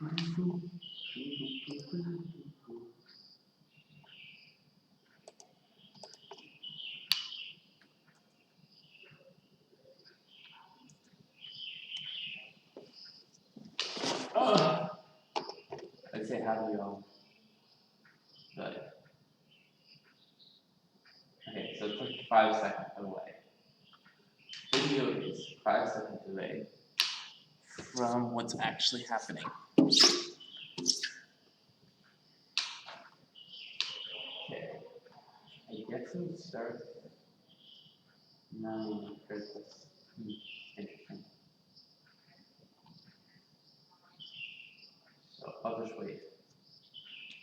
I'd say how do y'all? But okay, so it's like 5 seconds away. Video is 5 seconds away from what's actually happening. Okay, I guess we'll start 9 Interesting. So I'll just wait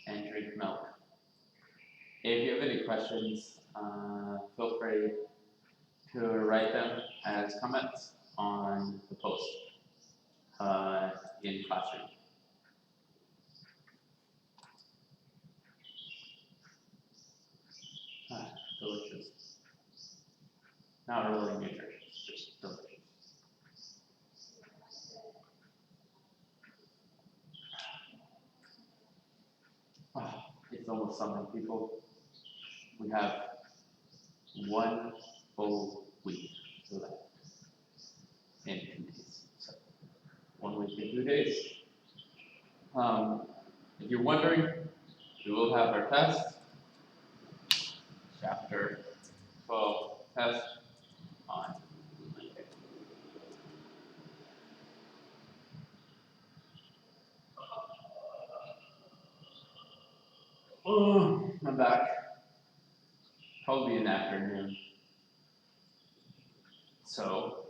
and drink milk. If you have any questions, feel free to write them as comments on the post in Classroom. Delicious. Not really nutritious, just delicious. Oh, it's almost summer, people. We have 1 full week left in 2 days. So 1 week in 2 days. If you're wondering, we will have our test, chapter 12 test on Monday. Oh, I'm back. Probably in the afternoon. So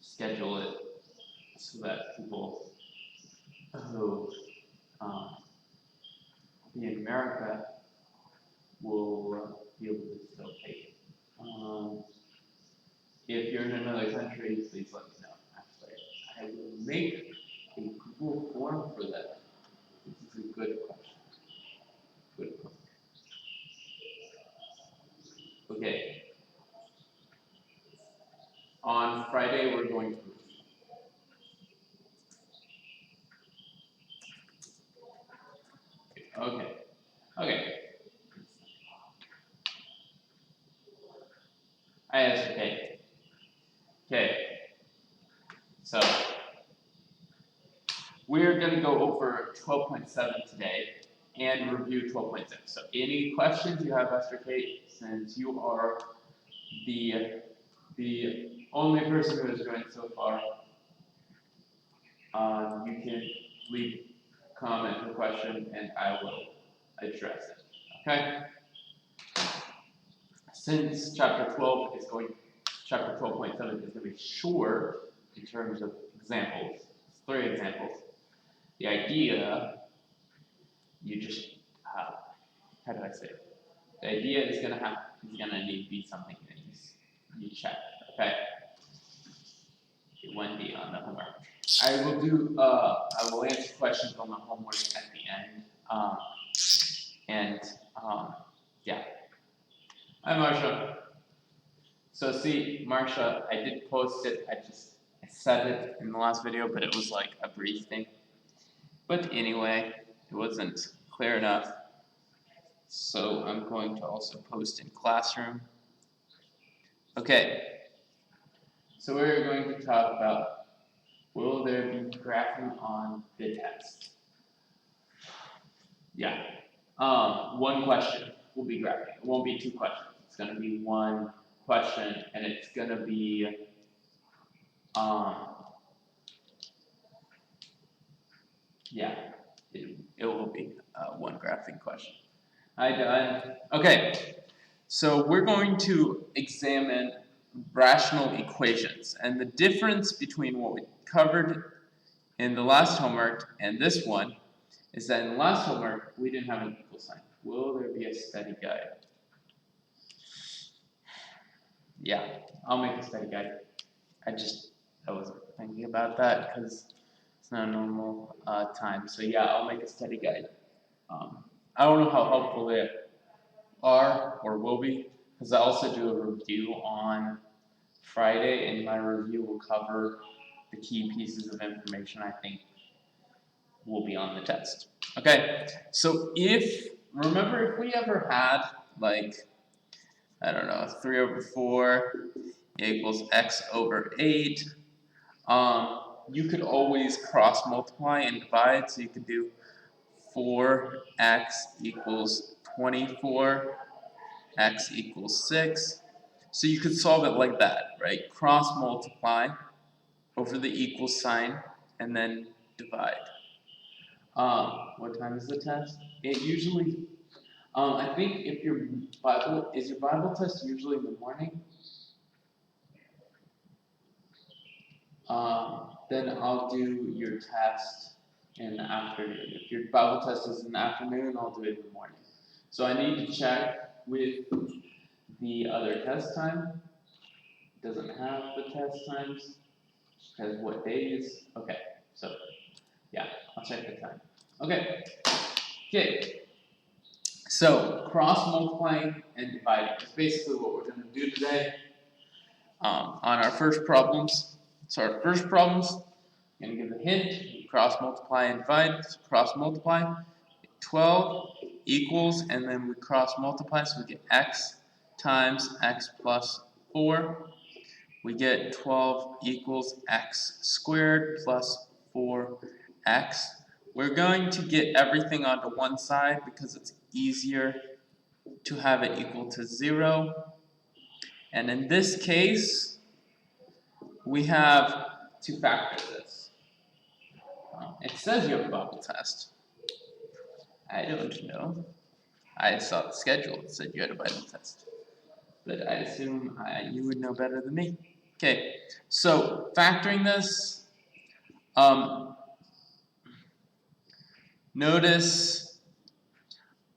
schedule it so that people who be in America will be able to still take it. If you're in another country, please let me know. Actually, I will make a Google form for that. This is a good question. Good question. Okay. On Friday, we're going to review. Okay. Okay. I asked okay. Okay. So we're going to go over 12.7 today and review 12.6. So any questions you have, Esther Kate, since you are the only person who has joined so far, you can leave a comment or question and I will address it. Okay? Since chapter 12.7 is going to be short in terms of examples, it's 3 examples. The idea, you just, how do I say it? The idea is gonna need to be something that you check, okay? Wendy on the homework. I will answer questions on the homework at the end. Yeah. Hi, Marsha. So see, Marsha, I did post it. I said it in the last video, but it was like a brief thing. But anyway, it wasn't clear enough. So I'm going to also post in Classroom. Okay. So we're going to talk about, will there be graphing on the test? Yeah. 1 question will be graphing. It won't be 2 questions. It's going to be 1 question, and it's going to be it will be 1 graphing question. Hi, Don. Okay. So we're going to examine rational equations, and the difference between what we covered in the last homework and this one is that in the last homework we didn't have an equal sign. Will there be a study guide? Yeah, I'll make a study guide. I wasn't thinking about that because it's not a normal time. So yeah, I'll make a study guide. I don't know how helpful they are or will be, because I also do a review on Friday, and my review will cover the key pieces of information I think will be on the test. Okay, so remember if we ever had, like, I don't know, 3 over 4 equals x over 8, you could always cross multiply and divide, so you could do 4x equals 24, x equals 6. So you could solve it like that, right? Cross multiply over the equal sign and then divide. What time is the test? It usually, I think if your Bible test usually in the morning? Then I'll do your test in the afternoon. If your Bible test is in the afternoon, I'll do it in the morning. So I need to check with the other test time. It doesn't have the test times. Because what days? Okay, so yeah, I'll check the time. Okay. So cross multiplying and dividing is basically what we're going to do today on our first problems. So our first problems, I'm going to give a hint, cross multiply and divide. So cross multiply, 12 equals, and then we cross multiply, so we get x times x plus 4. We get 12 equals x squared plus 4x. We're going to get everything onto one side because it's easier to have it equal to 0. And in this case, we have to factor this. It says you have a Bible test. I don't know. I saw the schedule. It said you had a Bible test. But I assume you would know better than me. Okay, so factoring this, notice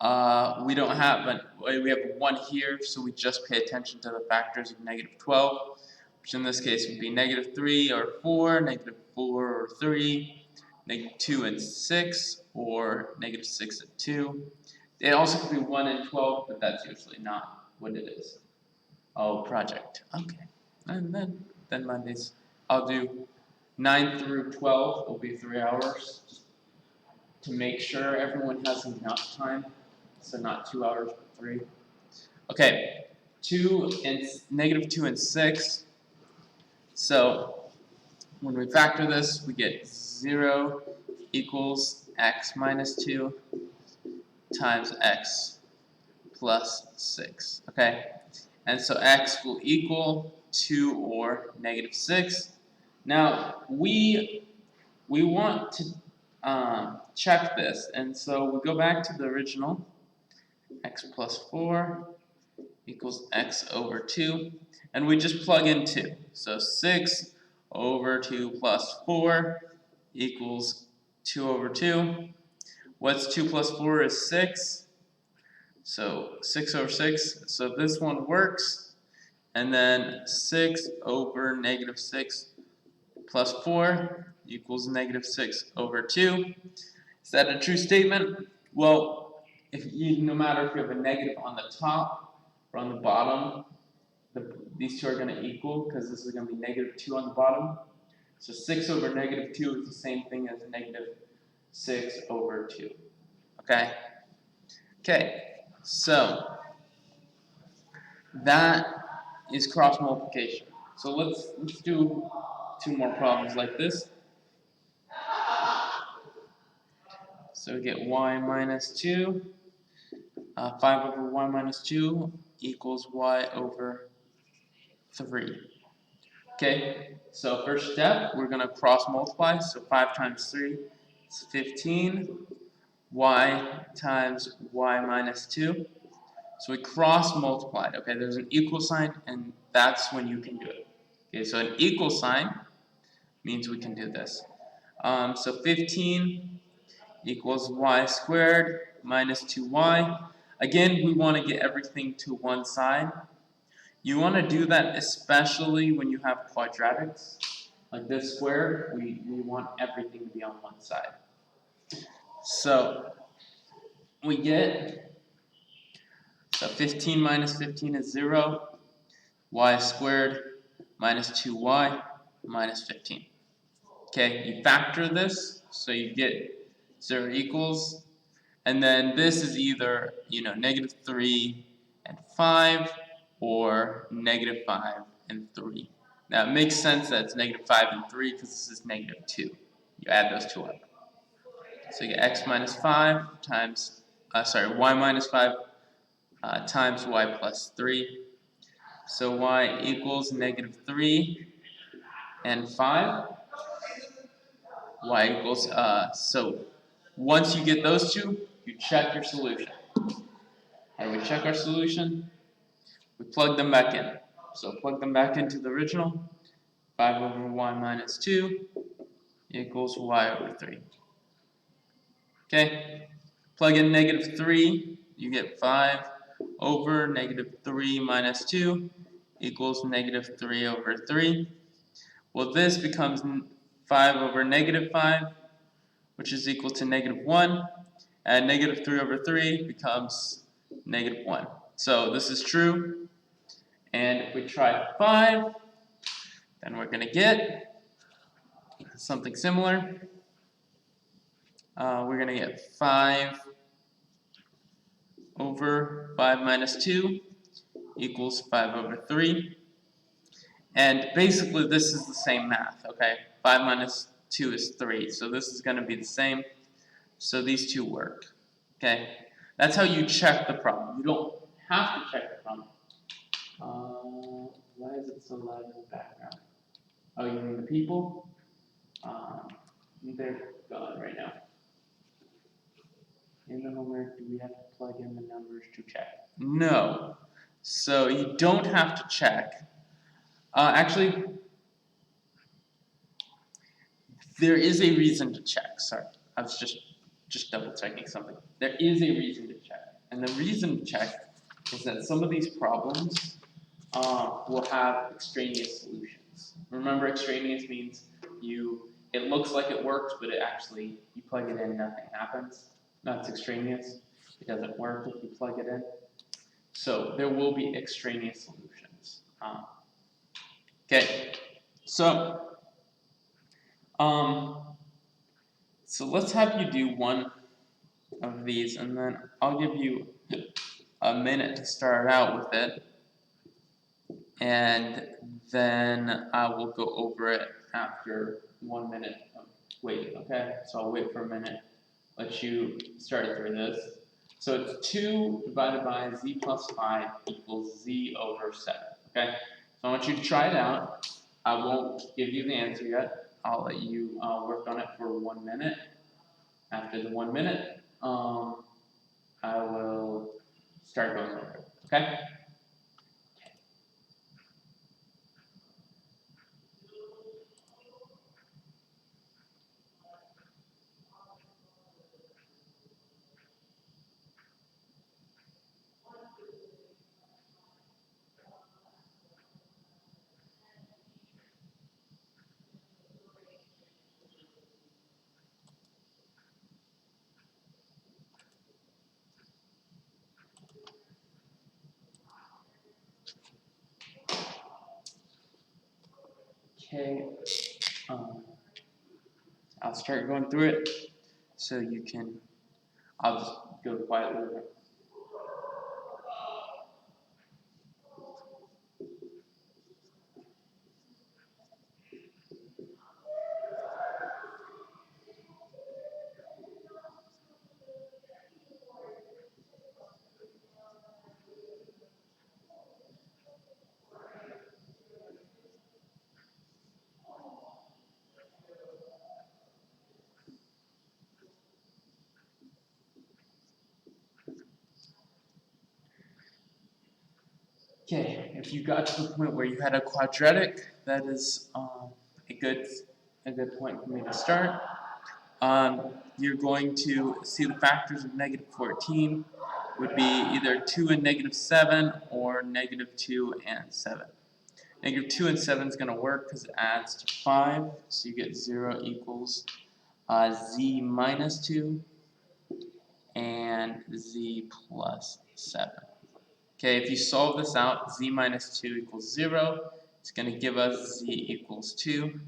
we don't have, we have 1 here, so we just pay attention to the factors of negative 12, which in this case would be negative 3 or 4, negative 4 or 3, negative 2 and 6, or negative 6 and 2. It also could be 1 and 12, but that's usually not what it is. Oh, project. Okay. And then Mondays. I'll do 9 through 12 will be 3 hours to make sure everyone has enough time. So not 2 hours, but 3. Okay. 2 and negative 2 and 6. So when we factor this, we get 0 equals x minus 2 times x plus 6. Okay. And so x will equal 2 or negative 6. Now, we want to check this, and so we go back to the original. X plus 4 equals x over 2, and we just plug in 2. So 6 over 2 plus 4 equals 2 over 2. What's 2 plus 4 is 6. So 6 over 6. So this one works. And then 6 over negative 6 plus 4 equals negative 6 over 2. Is that a true statement? Well, no matter if you have a negative on the top or on the bottom, these two are going to equal because this is going to be negative 2 on the bottom. So 6 over negative 2 is the same thing as negative 6 over 2. Okay? Okay, so that is cross multiplication. So let's do 2 more problems like this. So we get y minus 2, 5 over y minus 2 equals y over 3. Okay, so first step, we're going to cross multiply. So 5 times 3 is 15. Y times y minus 2. So we cross multiplied. Okay, there's an equal sign, and that's when you can do it. Okay, so an equal sign means we can do this. So 15 equals y squared minus 2y. Again, we want to get everything to one side. You want to do that especially when you have quadratics. Like this square, we want everything to be on one side. So we get, so 15 minus 15 is 0. Y squared minus 2y minus 15. Okay, you factor this, so you get 0 equals, and then this is either, negative 3 and 5, or negative 5 and 3. Now it makes sense that it's negative 5 and 3 because this is negative 2. You add those two up. So you get x minus 5 times, y minus 5 times y plus 3. So y equals negative 3 and 5. Y equals, so once you get those two, you check your solution. How do we check our solution? We plug them back in. So plug them back into the original. 5 over y minus 2 equals y over 3. Okay? Plug in negative 3, you get 5 over negative 3 minus 2 equals negative 3 over 3. Well, this becomes 5 over negative 5, which is equal to negative 1. And negative 3 over 3 becomes negative 1. So this is true. And if we try 5, then we're going to get something similar. We're going to get 5 over 5 minus 2 equals 5 over 3. And basically this is the same math, okay? 5 minus 2 is 3, so this is going to be the same. So these two work, okay? That's how you check the problem. You don't have to check the problem. Why is it so loud in the background? Oh, you mean the people? They're gone right now. In the homework, do we have to plug in the numbers to check? No. So you don't have to check. Actually, there is a reason to check. Sorry, I was just double checking something. There is a reason to check. And the reason to check is that some of these problems will have extraneous solutions. Remember, extraneous means it looks like it works, but it actually, you plug it in, nothing happens. That's extraneous. It doesn't work if you plug it in. So there will be extraneous solutions. Okay, so let's have you do one of these, and then I'll give you a minute to start out with it, and then I will go over it after 1 minute of waiting, okay? So I'll wait for a minute, let you start through this. So it's 2 divided by z plus 5 equals z over 7, okay? So I want you to try it out. I won't give you the answer yet. I'll let you work on it for 1 minute. After the 1 minute, I will start going over it, okay? Okay, I'll start going through it so you can, I'll just go quietly over it. Okay, if you got to the point where you had a quadratic, that is a good point for me to start. You're going to see the factors of negative 14 would be either 2 and negative 7 or negative 2 and 7. Negative 2 and 7 is going to work because it adds to 5, so you get 0 equals z minus 2 and z plus 7. Okay, if you solve this out, z minus 2 equals 0. It's going to give us z equals 2.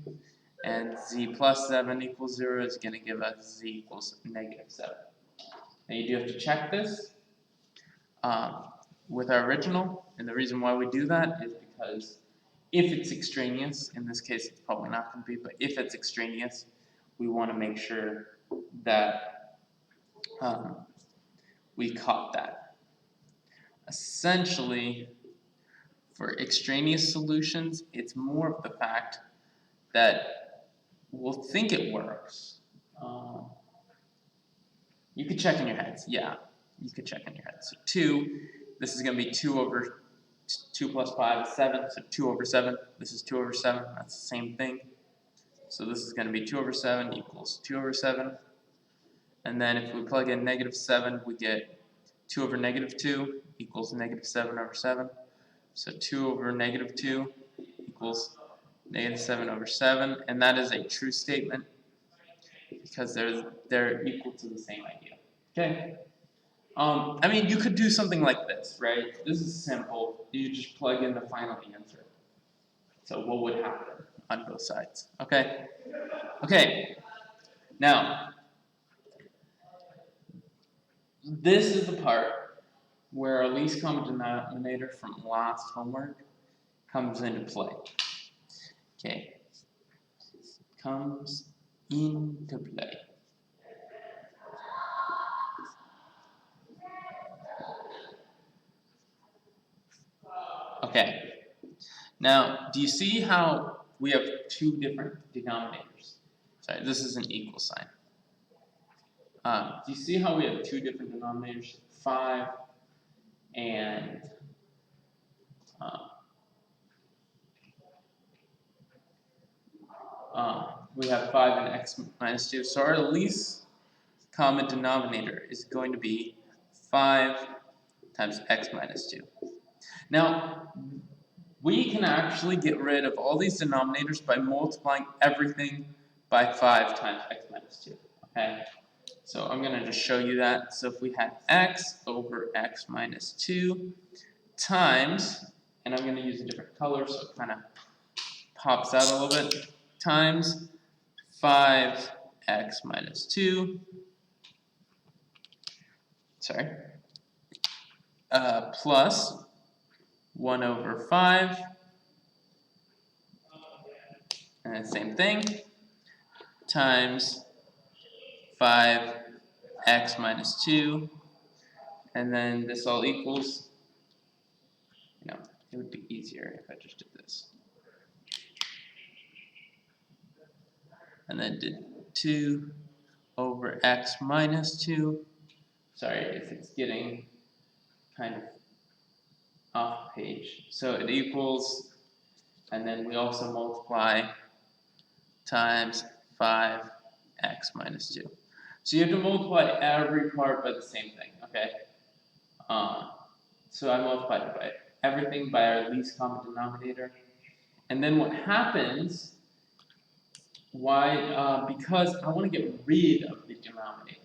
And z plus 7 equals 0 is going to give us z equals negative 7. Now you do have to check this with our original, and the reason why we do that is because if it's extraneous, in this case it's probably not going to be, but if it's extraneous, we want to make sure that we caught that. Essentially, for extraneous solutions, it's more of the fact that we'll think it works. You could check in your heads. Yeah, you could check in your heads. So 2, this is going to be 2 over 2 plus 5 is 7, so 2 over 7. This is 2 over 7. That's the same thing. So this is going to be 2 over 7 equals 2 over 7. And then if we plug in negative 7, we get 2 over negative 2 equals negative 7 over 7. So 2 over negative 2 equals negative 7 over 7. And that is a true statement because they're equal to the same idea. Okay? I mean, you could do something like this, right? This is simple. You just plug in the final answer. So what would happen on both sides? Okay? Okay. Now, this is the part where our least common denominator from last homework comes into play. Okay. Comes into play. Okay. Now, do you see how we have two different denominators? Sorry, this is an equal sign. Do you see how we have two different denominators? 5 and we have 5 and x minus 2. So our least common denominator is going to be 5 times x minus 2. Now, we can actually get rid of all these denominators by multiplying everything by 5 times x minus 2. Okay? So I'm going to just show you that. So if we had x over x minus 2 times, and I'm going to use a different color so it kind of pops out a little bit, times 5x minus 2, plus 1 over 5, and the same thing, times 5x minus 2, and then this all equals, it would be easier if I just did this. And then did 2 over x minus 2. Sorry if it's getting kind of off page. So it equals, and then we also multiply times 5x minus 2. So you have to multiply every part by the same thing, okay? So I multiplied by everything by our least common denominator. And then what happens, because I want to get rid of the denominator.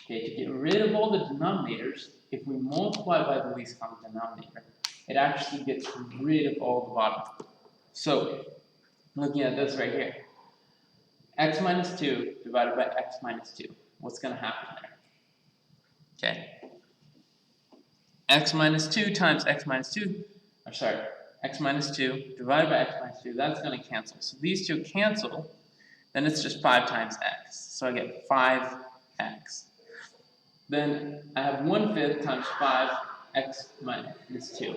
Okay, to get rid of all the denominators, if we multiply by the least common denominator, it actually gets rid of all the bottom. So, looking at this right here, x minus 2 divided by x minus 2. What's going to happen there? Okay. X minus 2 times x minus 2, x minus 2 divided by x minus 2, that's going to cancel. So these two cancel, then it's just 5 times x. So I get 5x. Then I have 1/5 times 5x minus 2.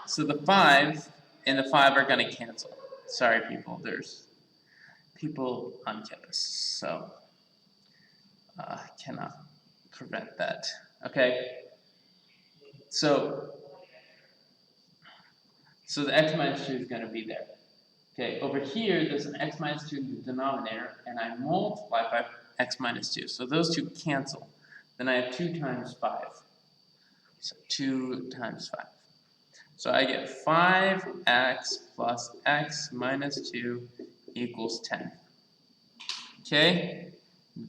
So the 5 and the 5 are going to cancel. Sorry, people, there's people on campus, so cannot prevent that. Okay, so the x minus 2 is going to be there. Okay, over here there's an x minus 2 in the denominator, and I multiply by x minus 2. So those two cancel. Then I have 2 times 5. So 2 times 5. So I get 5x plus x minus 2 equals 10. Okay,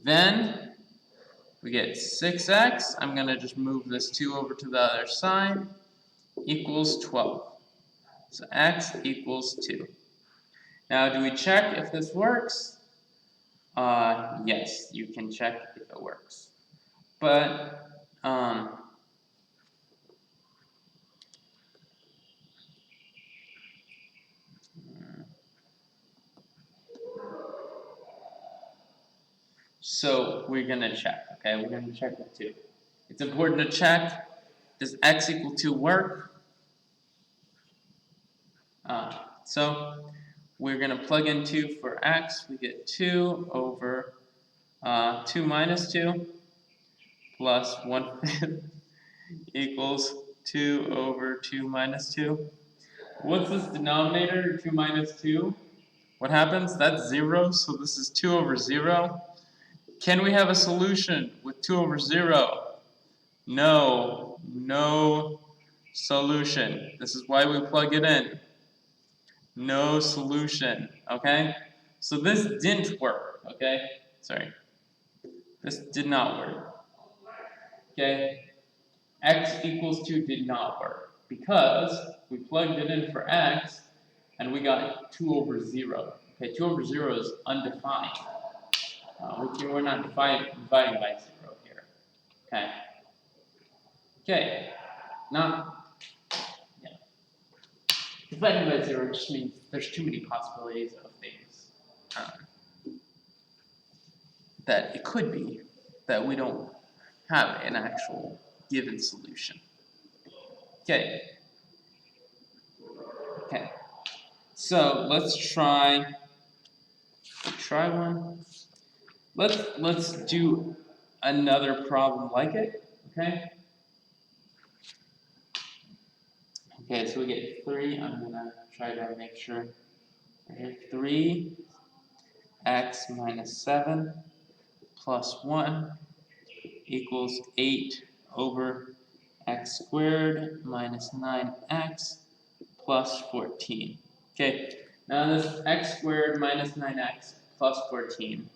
then we get 6x. I'm going to just move this 2 over to the other side. Equals 12. So x equals 2. Now, do we check if this works? Yes, you can check if it works. But, so we're gonna check, okay? We're gonna check with 2. It's important to check, does x equal 2 work? So we're gonna plug in 2 for x, we get 2 over 2 minus 2 plus 1/5 equals 2 over 2 minus 2. What's this denominator, 2 minus 2? What happens? That's 0, so this is 2 over 0. Can we have a solution with 2 over 0? No, no solution. This is why we plug it in. No solution, okay? So this didn't work, okay? Sorry. This did not work, okay? X equals 2 did not work because we plugged it in for x and we got 2 over 0. Okay, 2 over 0 is undefined. We're not dividing by 0 here. Okay. Okay. Now, yeah. Dividing by 0 just means there's too many possibilities of things that it could be that we don't have an actual given solution. Okay. Okay. So let's try one. Let's do another problem like it. Okay. Okay, so we get 3. I'm gonna try to make sure. Right here, 3x minus 7 plus 1 equals 8 over x squared minus 9x plus 14. Okay, now this x squared minus 9x plus 14,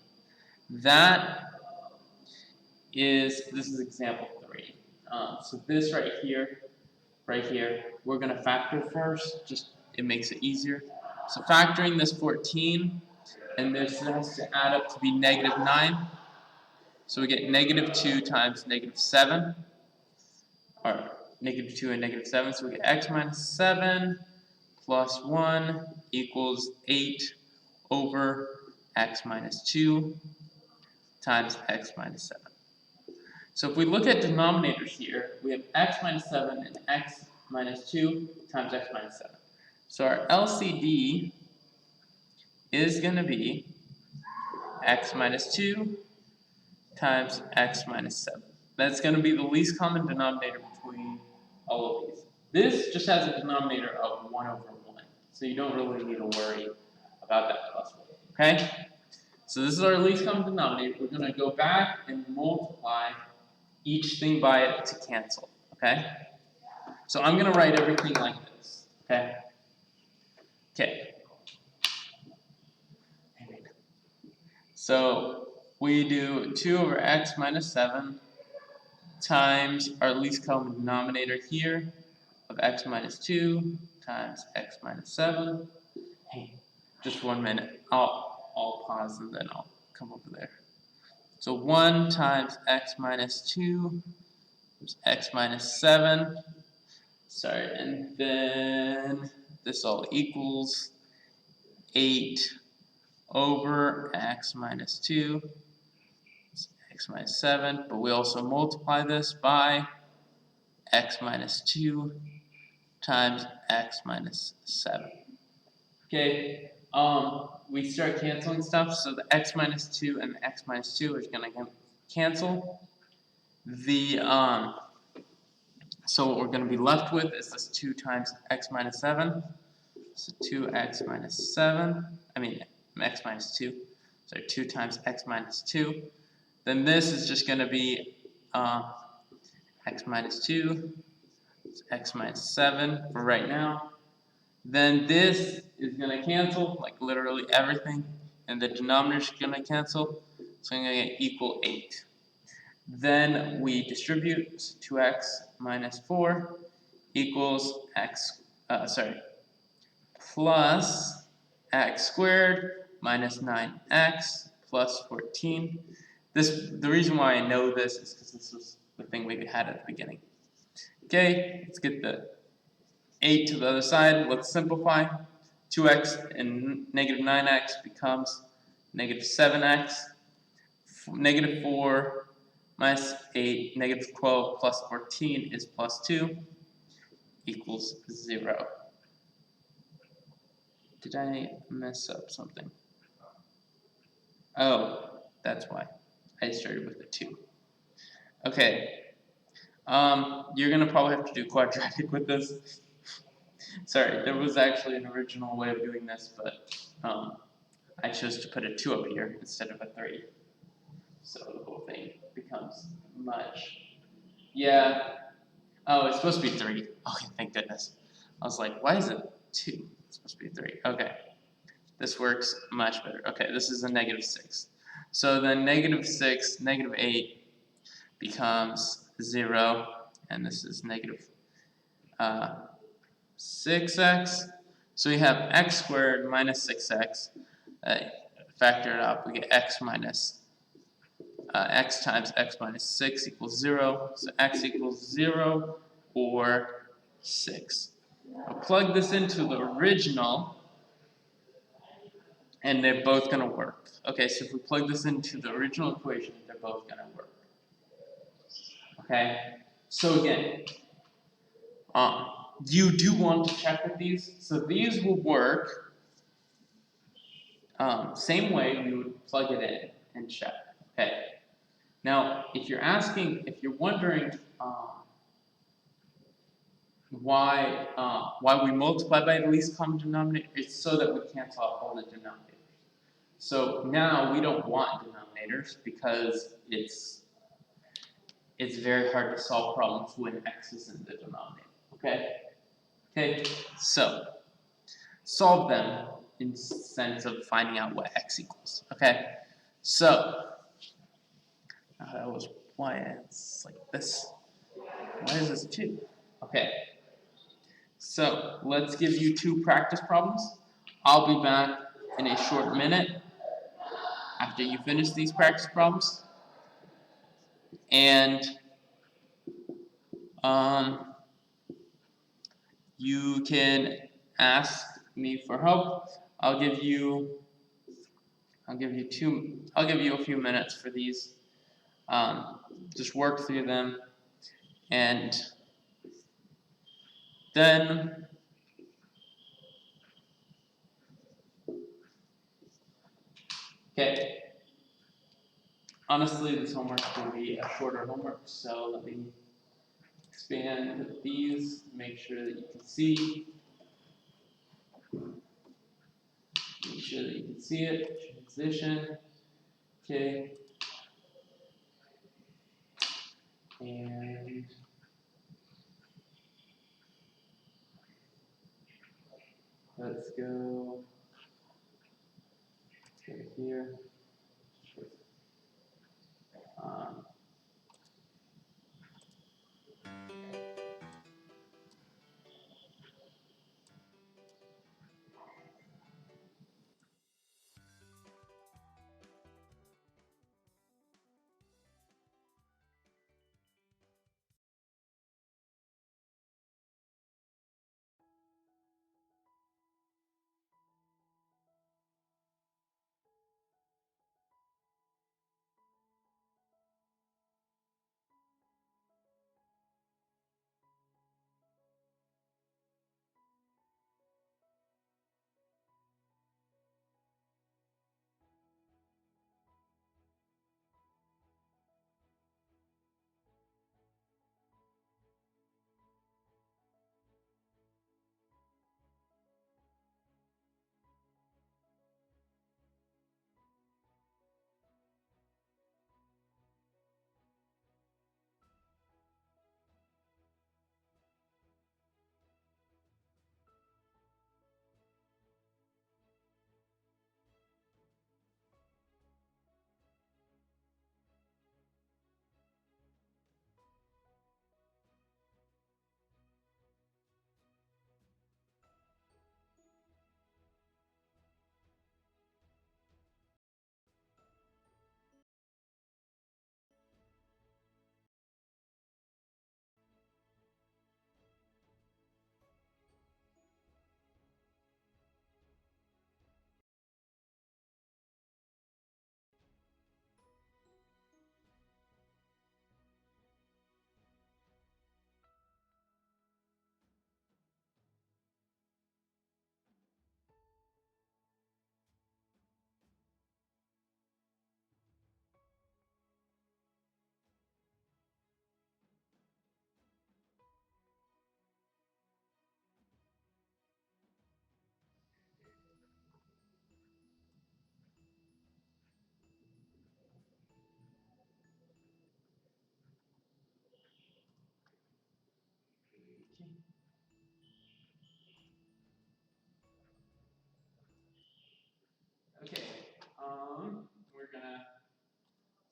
this is example 3. So this right here, we're going to factor first, just it makes it easier. So factoring this 14, and this has to add up to be negative 9. So we get negative 2 times negative 7, or negative 2 and negative 7, so we get x minus 7 plus 1 equals 8 over x minus 2 times x minus 7. So if we look at denominators here, we have x minus 7 and x minus 2 times x minus 7. So our LCD is going to be x minus 2 times x minus 7. That's going to be the least common denominator between all of these. This just has a denominator of 1 over 1, so you don't really need to worry about that plus 1. Okay? So this is our least common denominator. We're going to go back and multiply each thing by it to cancel. Okay? So I'm going to write everything like this. Okay? Okay. So we do 2 over x minus 7 times our least common denominator here of x minus 2 times x minus 7. Hey, just 1 minute. I'll pause and then I'll come over there. So 1 times x minus 2 is x minus 7. Sorry, and then this all equals 8 over x minus 2, x minus 7, but we also multiply this by x minus 2 times x minus 7. Okay, we start canceling stuff, so the x minus 2 and the x minus 2 are going to cancel. So what we're going to be left with is this 2 times x minus 7. So 2x minus 7, x minus 2. So 2 times x minus 2. Then this is just going to be x minus 2, x minus 7 for right now. Then this is going to cancel, like literally everything, and the denominator is going to cancel, so I'm going to get equal 8. Then we distribute, 2x minus 4 equals plus x squared minus 9x plus 14. The reason why I know this is because this was the thing we had at the beginning. Okay, let's get the 8 to the other side. Let's simplify. 2x and negative 9x becomes negative 7x. Negative 4 minus 8, negative 12 plus 14 is plus 2 equals 0. Did I mess up something? Oh, that's why. I started with a 2. Okay. You're going to probably have to do quadratic with this. Sorry, there was actually an original way of doing this, but I chose to put a 2 up here instead of a 3. So the whole thing becomes much. Yeah. Oh, it's supposed to be 3. Okay, thank goodness. I was like, why is it 2? It's supposed to be 3. Okay. This works much better. Okay, this is a negative 6. So then negative 6, negative 8 becomes 0. And this is negative 6x. So we have x squared minus 6x. Factor it up, we get x minus x times x minus 6 equals 0. So x equals 0 or 6. I'll plug this into the original, and they're both going to work. Okay, so if we plug this into the original equation, they're both going to work. Okay, so again, you do want to check with these. So these will work same way we would plug it in and check. Okay. Now, if you're wondering why we multiply by the least common denominator, it's so that we cancel out all the denominators. So now we don't want denominators because it's very hard to solve problems when x is in the denominator. Okay? Okay, so solve them in the sense of finding out what x equals. Okay? So that was why it's like this. Why is this 2? Okay. So let's give you 2 practice problems. I'll be back in a short minute after you finish these practice problems. And you can ask me for help. I'll give you a few minutes for these. Just work through them, and then okay. Honestly, this homework will be a shorter homework, so let me expand these, make sure that you can see. Make sure that you can see it. Transition. Okay. And let's go here.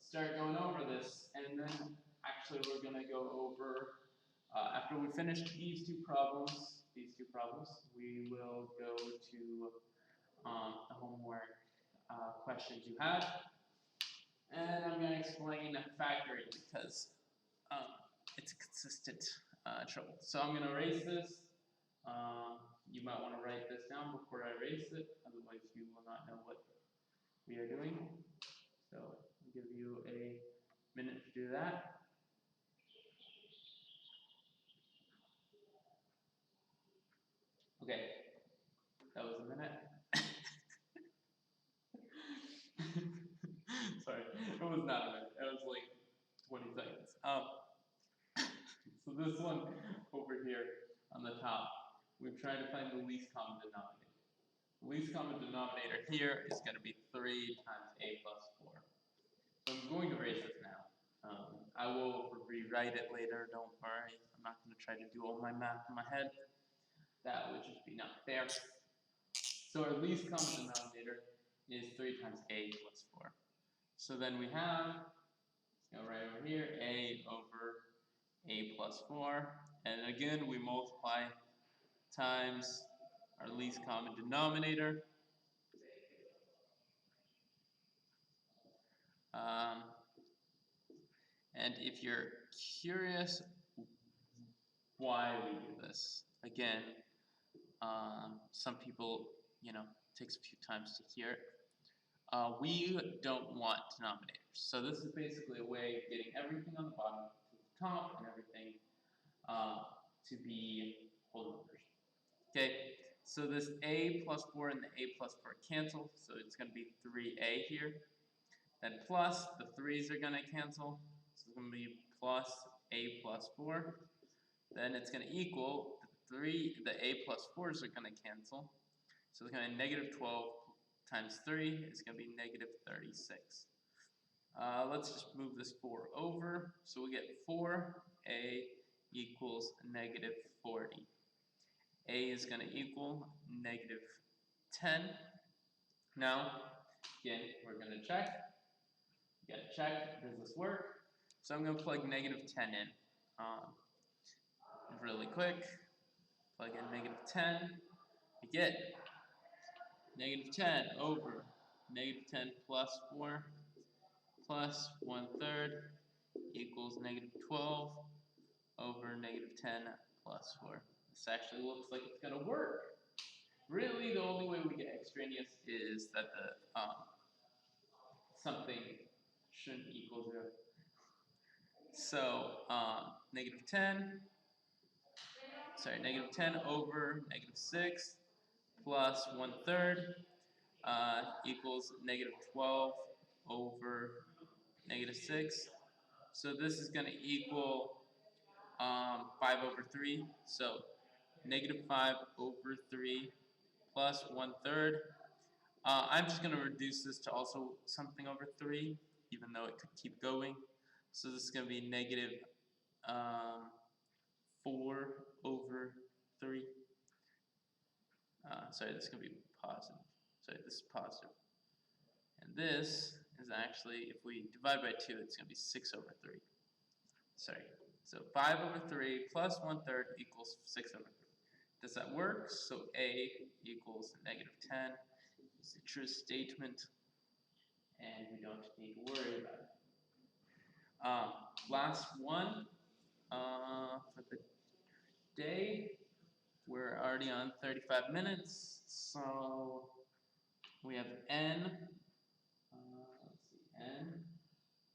start going over this, and then actually we're going to go over, after we finish these two problems, we will go to the homework questions you had, and I'm going to explain factoring because it's a consistent trouble. So I'm going to erase this. You might want to write this down before I erase it, otherwise you will not know what we are doing. So I'll give you a minute to do that. Okay, that was a minute. Sorry, it was not a minute. It was like 20 seconds. So this one over here on the top, we've tried to find the least common denominator. The least common denominator here is going to be 3 times a plus 4. So I'm going to erase this now. I will rewrite it later, don't worry. I'm not going to try to do all my math in my head. That would just be not fair. So our least common denominator is 3 times a plus 4. So then we have, right over here, a over a plus 4. And again, we multiply times our least common denominator. And if you're curious why we do this, again, some people, takes a few times to hear it. We don't want denominators. So this is basically a way of getting everything on the bottom to the top and everything to be whole numbers. Okay, so this a plus 4 and the a plus 4 cancel, so it's going to be 3a here. Then plus, the 3's are going to cancel, so it's going to be plus a plus 4. Then it's going to equal the a plus 4's are going to cancel, so it's going to be negative 12 times 3 is going to be negative 36. Let's just move this 4 over, so we get 4a equals negative 40. A is going to equal negative 10. Now, again, we're going to check. You got to check, does this work? So I'm going to plug negative 10 in. Really quick, plug in negative 10. You get negative 10 over negative 10 plus 4 plus 1/3 equals negative 12 over negative 10 plus 4. This actually looks like it's going to work. Really, the only way we get extraneous is that the something shouldn't equal 0. So negative 10 over negative 6 plus 1/3 equals negative 12 over negative 6. So this is going to equal 5 over 3. So negative 5 over 3 plus 1/3. I'm just going to reduce this to also something over 3, even though it could keep going. So this is going to be negative 4 over 3. Sorry, this is going to be positive. Sorry, this is positive. And this is actually, if we divide by 2, it's going to be 6 over 3. Sorry. So 5 over 3 plus 1/3 equals 6 over 3. Does that work? So A equals negative 10. It's a true statement, and we don't need to worry about it. Last one for the day. We're already on 35 minutes, so we have n, n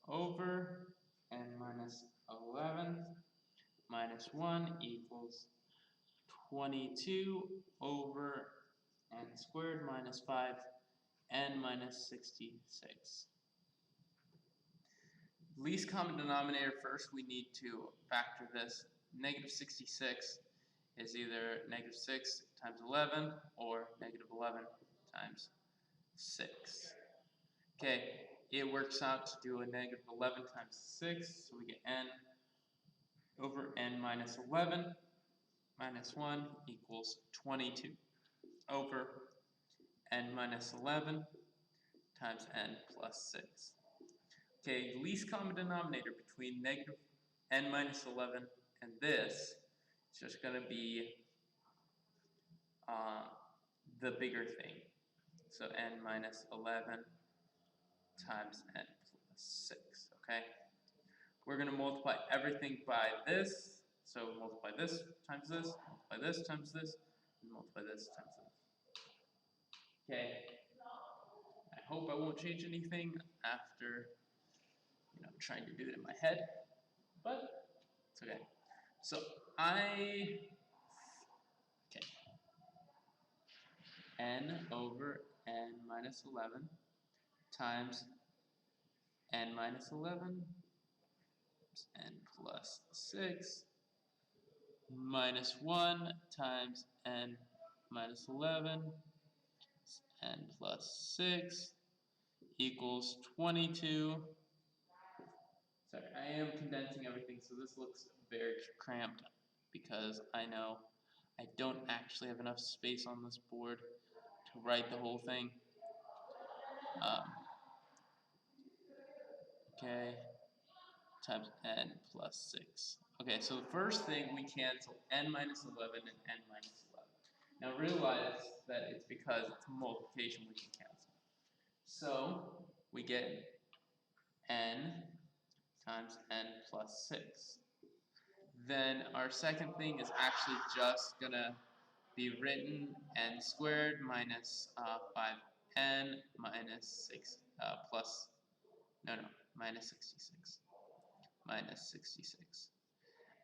over n minus 11 minus 1 equals 22 over n squared minus 5, n minus 66. Least common denominator first, we need to factor this. Negative 66 is either negative 6 times 11 or negative 11 times 6. Okay, it works out to do a negative 11 times 6, so we get n over n minus 11 minus 1 equals 22 over n minus 11 times n plus 6. Okay, the least common denominator between negative n minus 11 and this is just going to be the bigger thing. So n minus 11 times n plus 6, okay? We're going to multiply everything by this. So multiply this times this, multiply this times this, and multiply this times this. Okay. I hope I won't change anything after, trying to do it in my head, but it's okay. So okay, n over n minus 11 times n minus 11 is n plus 6 minus 1 times n minus 11 is n plus 6 equals 22. Sorry, I am condensing everything, so this looks very cramped because I know I don't actually have enough space on this board to write the whole thing. Okay, times n plus 6. Okay, so the first thing we cancel n minus 11 and n minus 11. Now realize that it's because it's multiplication we can cancel. So we get n times n plus 6. Then our second thing is actually just going to be written n squared minus 5n minus 6 minus 66. Minus 66.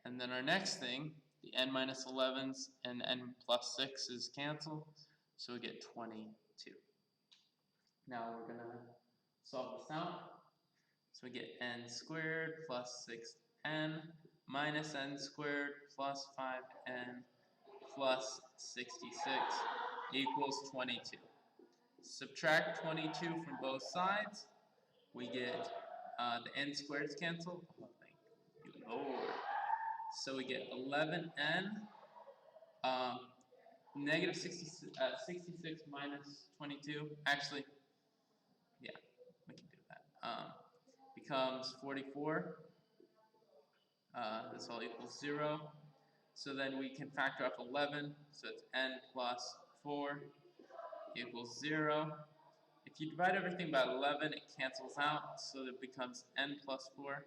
And then our next thing, the n minus 11s and n plus 6 is cancel, so we get 22. Now we're going to solve this out. So we get n squared plus 6n minus n squared plus 5n plus 66 equals 22. Subtract 22 from both sides. We get the n squareds cancel. Oh, thank you, Lord. So we get 11n negative 66 minus 22. Actually, yeah, we can do that. Becomes 44. This all equals 0. So then we can factor off 11. So it's n plus 4 equals 0. If you divide everything by 11, it cancels out. So it becomes n plus 4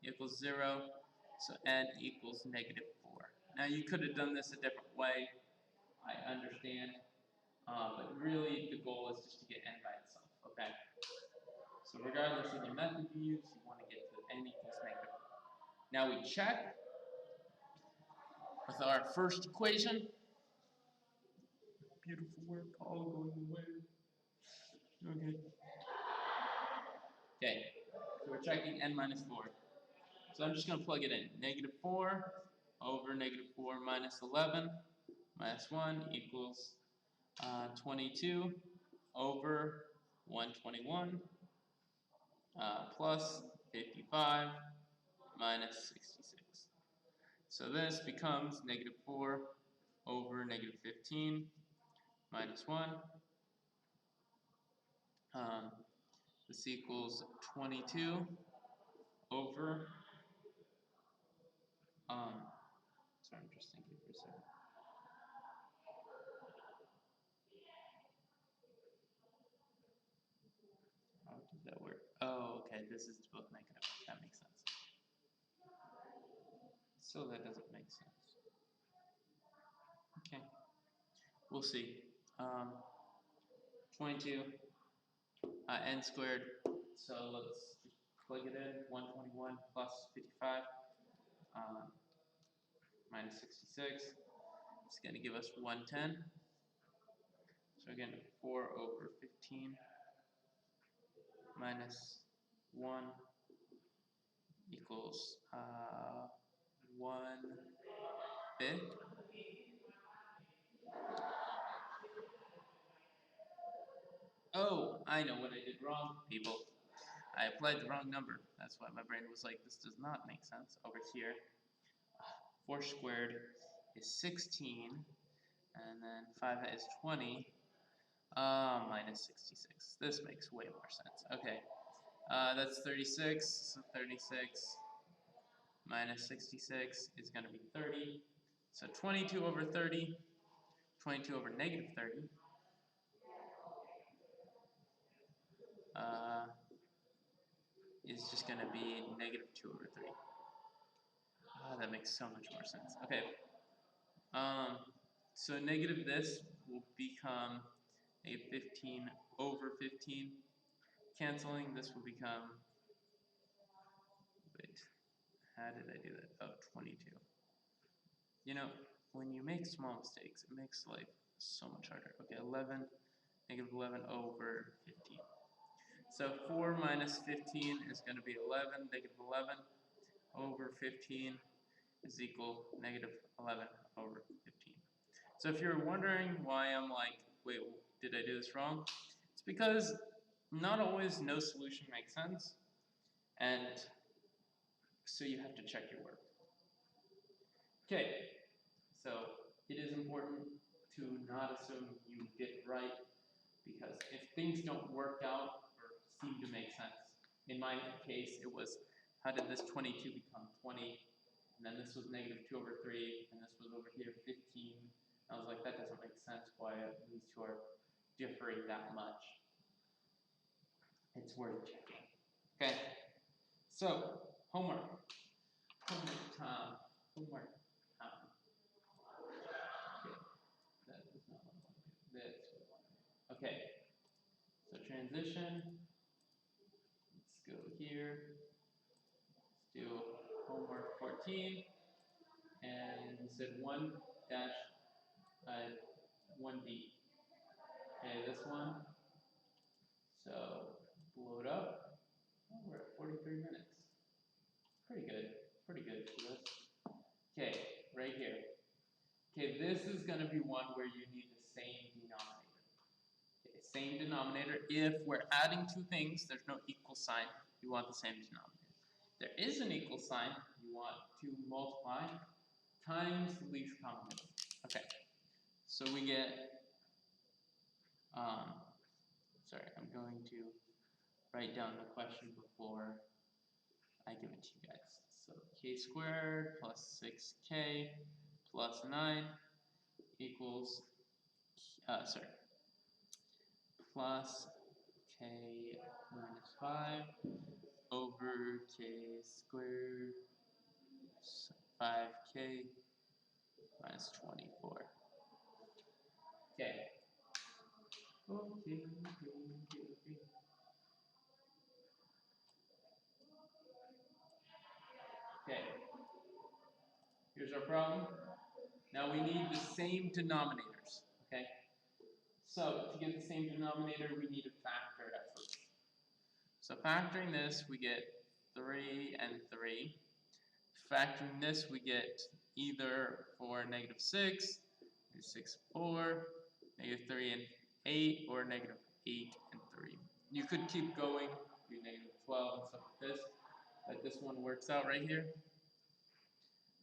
equals 0. So n equals negative 4. Now you could have done this a different way. I understand. But really the goal is just to get n by itself. Okay? So regardless of the method you use, you want to get to n equals negative 4. Now we check with our first equation. Beautiful work, all going away. Okay. Okay, so we're checking n minus 4. So I'm just going to plug it in. Negative 4 over negative 4 minus 11 minus 1 equals 22 over 121 plus 55 minus 66. So this becomes negative 4 over negative 15 minus 1. This equals 22 over, sorry, I'm just thinking for a second. How does that work? Oh, okay, this is both negative. That makes sense. So that doesn't make sense. Okay, we'll see. 22 n squared. So let's just plug it in. 121 plus 55 minus 66. It's going to give us 110. So again, 4 over 15 minus 1 equals 1/5. Oh, I know what I did wrong, people. I applied the wrong number. That's why my brain was like, this does not make sense. Over here, 4 squared is 16, and then 5 is 20, minus 66. This makes way more sense. Okay, That's 36, so 36 minus 66 is going to be 30. So 22 over 30, 22 over negative 30, is just going to be negative 2 over 3. That makes so much more sense. Okay. So negative this will become negative 15 over 15. Canceling, this will become, wait, how did I do that? Oh, 22. You know, when you make small mistakes, it makes life so much harder. Okay, 11, negative 11 over 15. So 4 minus 15 is going to be 11, negative 11 over 15 is equal negative 11 over 15. So if you're wondering why I'm like, wait, did I do this wrong? It's because not always no solution makes sense, and so you have to check your work. Okay, so it is important to not assume you get it right, because if things don't work out or seem to make sense, in my case it was, how did this 22 become 20, and then this was negative 2 over 3, and this was over here 15. I was like, that doesn't make sense why these two are differing that much. It's worth checking. Okay, so homework. Homework time. Homework time. Okay, that is not what I want to do. That's what I want to do. Okay, so transition. Let's go here. Let's do homework 14. And we said 1 dash 1D. Okay, this one. So load up. Oh, we're at 43 minutes. Pretty good. Pretty good for this. Okay, right here. Okay, this is going to be one where you need the same denominator. Okay, same denominator. If we're adding two things, there's no equal sign. You want the same denominator. There is an equal sign. You want to multiply times the least common difference. Okay, so we get, sorry, I'm going to write down the question before I give it to you guys. So k squared plus 6k plus 9 equals, plus k minus 5 over k squared 5k minus 24. Okay. Okay. Okay. Here's our problem. Now we need the same denominators. Okay. So to get the same denominator, we need a factor at first. So factoring this, we get 3 and 3. Factoring this, we get either for negative 6, negative 6, 4, negative 3 and 8, or negative 8 and 3. You could keep going, do negative 12 and stuff like this, but this one works out right here.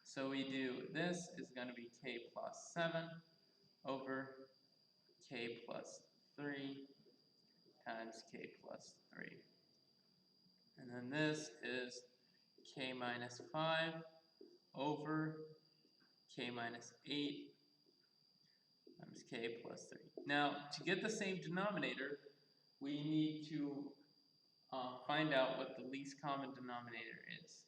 So we do, this is going to be k plus 7 over k plus 3 times k plus 3. And then this is k minus 5 over k minus 8 times k plus 3. Now, to get the same denominator, we need to find out what the least common denominator is.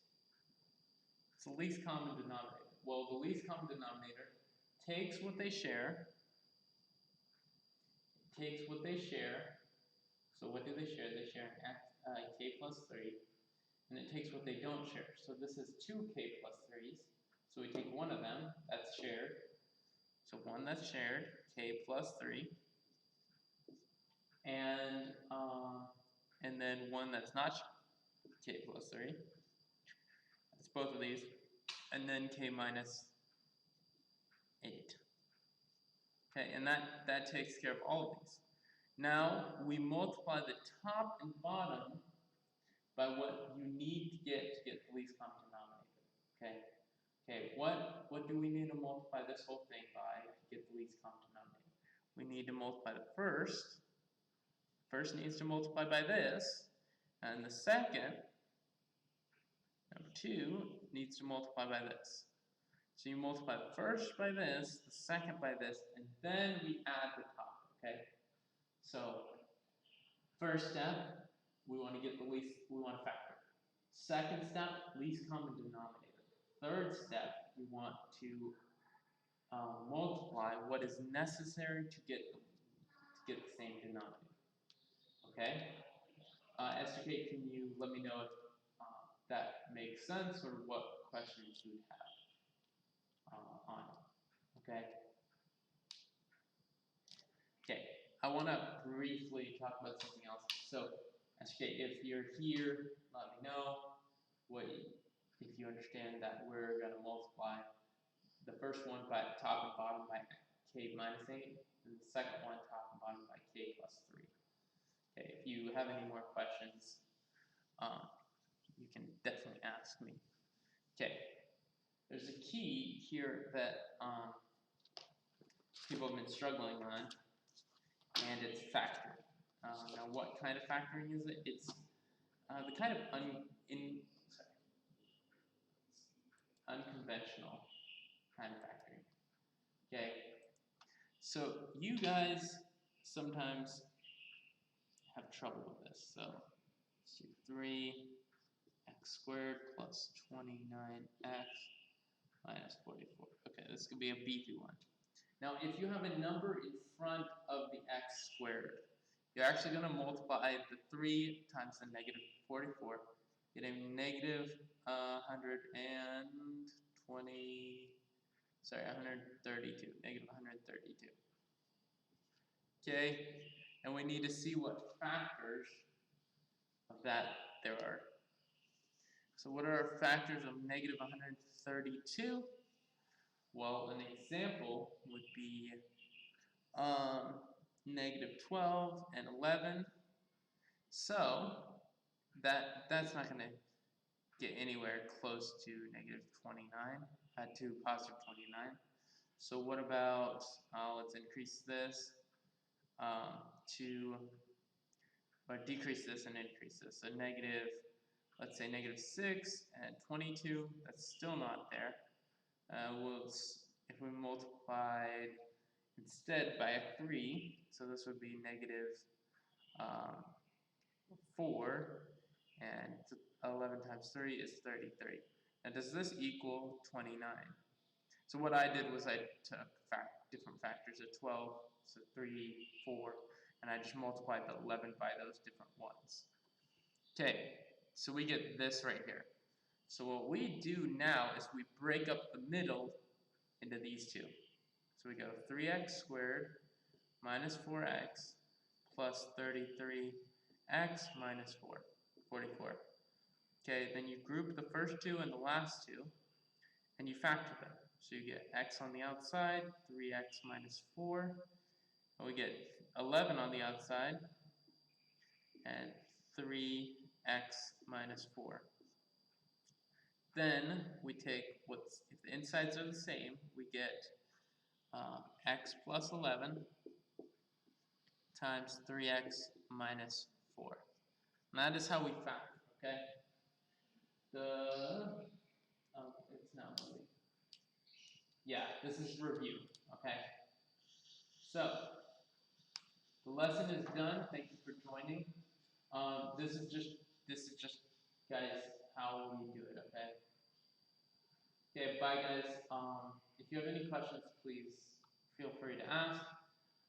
It's the least common denominator. Well, the least common denominator takes what they share, so what do they share? They share k plus 3, and it takes what they don't share. So this is 2 k plus 3s, so we take one of them, that's shared. So one that's shared, k plus 3, and then one that's not k plus 3. That's both of these, and then k minus 8. Okay, and that takes care of all of these. Now we multiply the top and bottom by what you need to get the least common denominator. Okay. Okay, what do we need to multiply this whole thing by to get the least common denominator? We need to multiply the first. First needs to multiply by this, And the second, number 2, needs to multiply by this. So you multiply first by this, the second by this, and then we add the top, okay? So, first step, we want to get the least, we want to factor. Second step, least common denominator. Third step, we want to multiply what is necessary to get the same denominator. Okay? SDK, can you let me know if that makes sense or what questions you would have on it? Okay? Okay, I want to briefly talk about something else. So, SDK, if you're here, let me know if you understand that we're going to multiply the first one by top and bottom by k minus 8, and the second one top and bottom by k plus 3. Okay, if you have any more questions, you can definitely ask me. Okay, there's a key here that people have been struggling on, and it's factoring. Now, what kind of factoring is it? It's the kind of unconventional kind of factoring. Okay, so you guys sometimes have trouble with this. So let's do 3x squared plus 29x minus 44. Okay, this could be a beefy one. Now, if you have a number in front of the x squared, you're actually going to multiply the 3 times the negative 44, getting negative 132, negative 132. Okay, and we need to see what factors of that there are. So what are our factors of negative 132? Well, an example would be negative 12 and 11. So that's not going to get anywhere close to negative 29, to positive 29. So what about, let's increase this or decrease this and increase this. So let's say negative 6 and 22, that's still not there. If we multiplied instead by a 3, so this would be negative 4, and 11 times 3 is 33. Now does this equal 29? So what I did was I took different factors of 12, so 3, 4, and I just multiplied the 11 by those different ones. Okay, so we get this right here. So what we do now is we break up the middle into these two. So we go 3x squared minus 4x plus 33x minus 44. Okay, then you group the first two and the last two, and you factor them. So you get x on the outside, 3x minus 4, and we get 11 on the outside, and 3x minus 4. Then we take if the insides are the same, we get x plus 11 times 3x minus 4. And that is how we factor, okay? It's not moving. Yeah, this is review, okay? So, the lesson is done. Thank you for joining. This is just, guys, how we do it, okay? Okay, bye, guys. If you have any questions, please feel free to ask.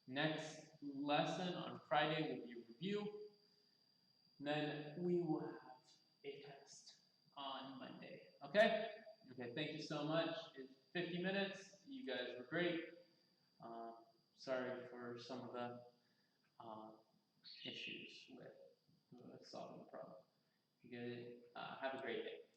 Next lesson on Friday will be review. Then we will have a test on Monday. Okay? Okay, thank you so much. It's 50 minutes. You guys were great. Sorry for some of the issues with solving the problem. You guys have a great day.